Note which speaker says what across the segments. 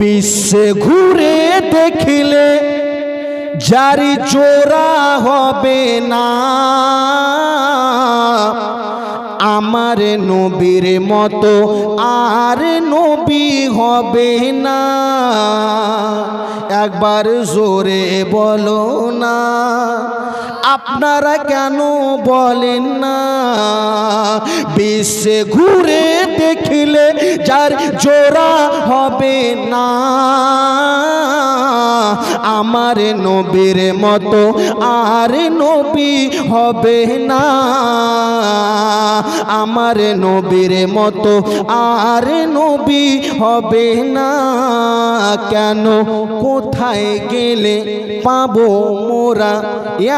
Speaker 1: বিশ্বে ঘুরে দেখলে যারি জোড়া হবে না, আমার নবীর মতো আর নবী হবে না। একবার জোরে বলো না, আপনারা কেন বলেন না? বিশ্বে ঘুরে দেখলে যার জোড়া হবে না, আমার নবীর মতো আর নবী হবে না। আমার নবীর মতো আর নবী হবে না। কেন কোথায় গেলে পাবো মোরা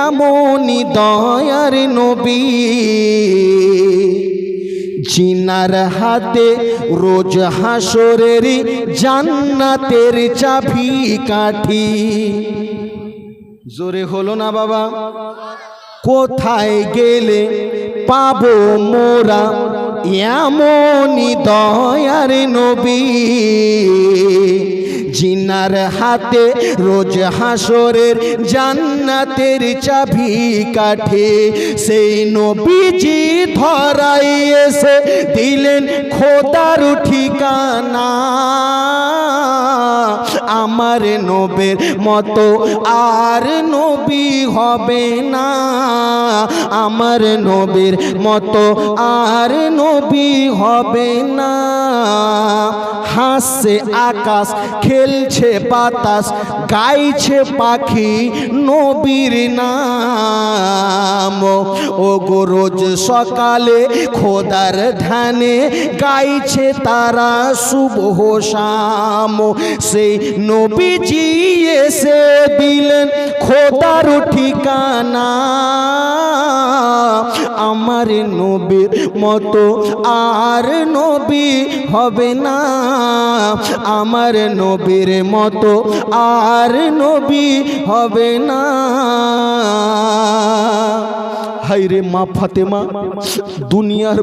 Speaker 1: এমনই দয়ার নবী? জিনার হাতে রোজ হাসরের জান্নাতের চাবি কাঠি। জোরে হলো না বাবা? কোথায় গেলে পাবো মোরা এমনই দয়ার নবী? জিনার হাতে রোজ হাসরের জান্নাতের চাবি কাঠে। সেই নবীজি ধরাই এসে দিলেন খোদার ঠিকানা। আমার নবীর মতো আর নবী হবে না। আমার নবীর মতো আর নবী হবে না। হাসছে আকাশ, খেলছে বাতাস, গাইছে পাখি নবীর নাম। ও গো রোজ সকালে খোদার ধ্যানে গাইছে তারা শুভ শাম। সেই নবীজি এসে দিলেন খোদার ঠিকানা। আমার নবীর মতো আর নবী হবে না। আমার নবীর মতো আর নবী হবে না। হায়রে মা ফাতেমা, দুনিয়ার